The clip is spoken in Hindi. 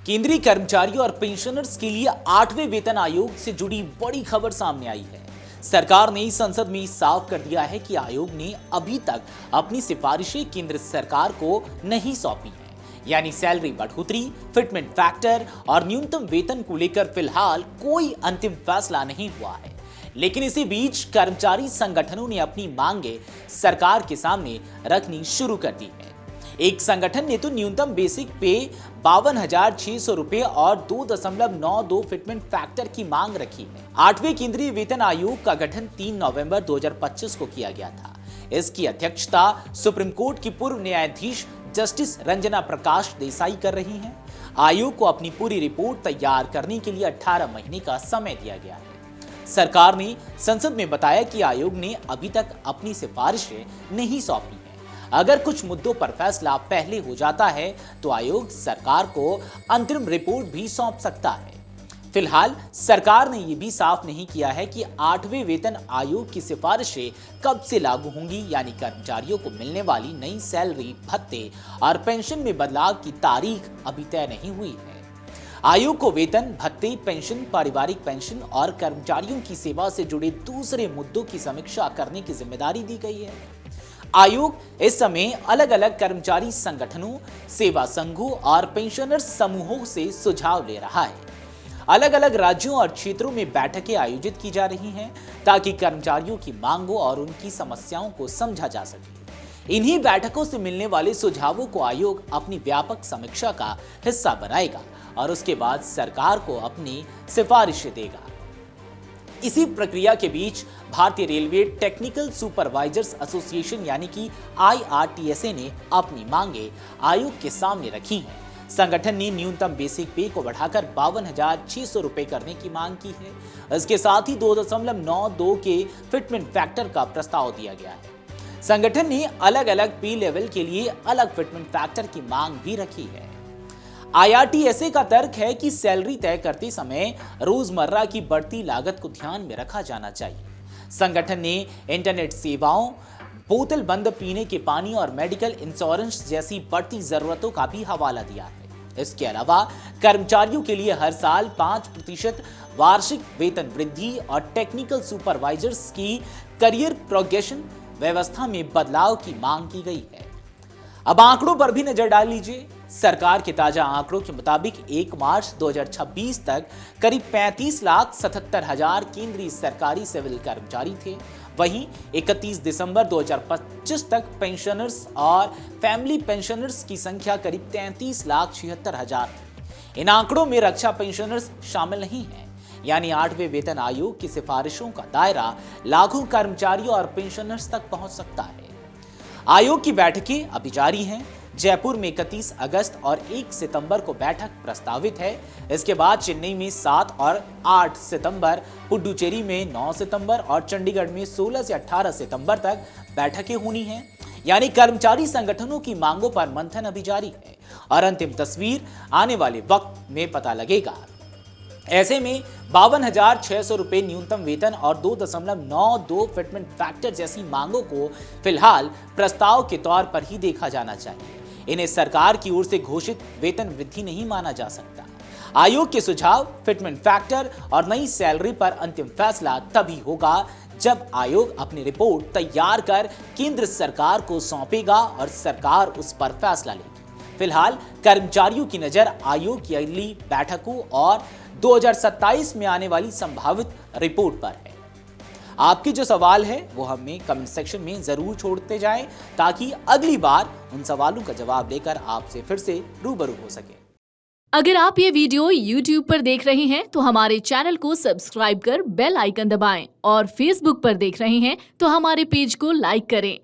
केंद्रीय कर्मचारियों और पेंशनर्स के लिए 8वें वेतन आयोग से जुड़ी बड़ी खबर सामने आई है। सरकार ने संसद में साफ कर दिया है कि आयोग ने अभी तक अपनी सिफारिशें केंद्र सरकार को नहीं सौंपी हैं। यानी सैलरी बढ़ोतरी, फिटमेंट फैक्टर और न्यूनतम वेतन को लेकर फिलहाल कोई अंतिम फैसला नहीं हुआ है। लेकिन इसी बीच कर्मचारी संगठनों ने अपनी मांगे सरकार के सामने रखनी शुरू कर दी है। एक संगठन ने तो न्यूनतम बेसिक पे 52,600 रुपए और 2.92 फिटमेंट फैक्टर की मांग रखी है। 8वें केंद्रीय वेतन आयोग का गठन 3 नवंबर 2025 को किया गया था। इसकी अध्यक्षता सुप्रीम कोर्ट की पूर्व न्यायाधीश जस्टिस रंजना प्रकाश देसाई कर रही हैं। आयोग को अपनी पूरी रिपोर्ट तैयार करने के लिए 18 महीने का समय दिया गया है। सरकार ने संसद में बताया कि आयोग ने अभी तक अपनी सिफारिशें नहीं सौंपी हैं। अगर कुछ मुद्दों पर फैसला पहले हो जाता है तो आयोग सरकार को अंतरिम रिपोर्ट भी सौंप सकता है। फिलहाल सरकार ने यह भी साफ नहीं किया है कि 8वें वेतन आयोग की सिफारिशें कब से लागू होंगी, यानी कर्मचारियों को मिलने वाली नई सैलरी, भत्ते और पेंशन में बदलाव की तारीख अभी तय नहीं हुई है। आयोग को वेतन, भत्ते, पेंशन, पारिवारिक पेंशन और कर्मचारियों की सेवा से जुड़े दूसरे मुद्दों की समीक्षा करने की जिम्मेदारी दी गई है। आयोग इस समय अलग अलग कर्मचारी संगठनों, सेवा संघों और पेंशनर्स समूहों से सुझाव ले रहा है। अलग अलग राज्यों और क्षेत्रों में बैठकें आयोजित की जा रही हैं ताकि कर्मचारियों की मांगों और उनकी समस्याओं को समझा जा सके। इन्हीं बैठकों से मिलने वाले सुझावों को आयोग अपनी व्यापक समीक्षा का हिस्सा बनाएगा और उसके बाद सरकार को अपनी सिफारिशें देगा। इसी प्रक्रिया के बीच भारतीय रेलवे टेक्निकल सुपरवाइजर्स एसोसिएशन यानी कि IRTSA ने अपनी मांगे आयोग के सामने रखी हैं। संगठन ने न्यूनतम बेसिक पे को बढ़ाकर 52,600 रुपए करने की मांग की है। इसके साथ ही 2.92 के फिटमेंट फैक्टर का प्रस्ताव दिया गया है। संगठन ने अलग अलग पे लेवल के लिए अलग फिटमेंट फैक्टर की मांग भी रखी है। IRTSA का तर्क है कि सैलरी तय करते समय रोजमर्रा की बढ़ती लागत को ध्यान में रखा जाना चाहिए। संगठन ने इंटरनेट सेवाओं, बोतल बंद पीने के पानी और मेडिकल इंश्योरेंस जैसी बढ़ती जरूरतों का भी हवाला दिया है। इसके अलावा कर्मचारियों के लिए हर साल 5% वार्षिक वेतन वृद्धि और टेक्निकल सुपरवाइजर्स की करियर प्रोग्रेशन व्यवस्था में बदलाव की मांग की गई है। अब आंकड़ों पर भी नजर डाल लीजिए। सरकार के ताजा आंकड़ों के मुताबिक 1 मार्च 2026 तक करीब 35,77,000 केंद्रीय सरकारी सिविल कर्मचारी थे। वहीं 31 दिसंबर 2025 तक पेंशनर्स और फैमिली पेंशनर्स की संख्या करीब 33,76,000 थी। इन आंकड़ों में रक्षा पेंशनर्स शामिल नहीं हैं। यानी 8वें वेतन आयोग की सिफारिशों का दायरा लाखों कर्मचारियों और पेंशनर्स तक पहुंच सकता है। आयोग की बैठकें अभी जारी हैं। जयपुर में 31 अगस्त और 1 सितंबर को बैठक प्रस्तावित है। इसके बाद चेन्नई में 7 और 8 सितंबर, पुडुचेरी में 9 सितंबर और चंडीगढ़ में 16 से 18 सितंबर तक बैठकें होनी हैं। यानी कर्मचारी संगठनों की मांगों पर मंथन अभी जारी है और अंतिम तस्वीर आने वाले वक्त में पता लगेगा। ऐसे में 52,600 रुपए न्यूनतम वेतन और 2.92 फिटमेंट फैक्टर जैसी मांगों को फिलहाल प्रस्ताव के तौर पर ही देखा जाना चाहिए। इन्हें सरकार की ओर से घोषित वेतन वृद्धि नहीं माना जा सकता। आयोग के सुझाव, फिटमेंट फैक्टर और नई सैलरी पर अंतिम फैसला तभी होगा जब आयोग अपनी रिपोर्ट तैयार कर केंद्र सरकार को सौंपेगा और सरकार उस पर फैसला लेगी। फिलहाल कर्मचारियों की नजर आयोग की अगली बैठकों और 2027 में आने वाली संभावित रिपोर्ट पर है। आपके जो सवाल है वो हमें कमेंट सेक्शन में जरूर छोड़ते जाएं ताकि अगली बार उन सवालों का जवाब लेकर आपसे फिर से रूबरू हो सके। अगर आप ये वीडियो YouTube पर देख रहे हैं तो हमारे चैनल को सब्सक्राइब कर बेल आइकन दबाएं और Facebook पर देख रहे हैं तो हमारे पेज को लाइक करें।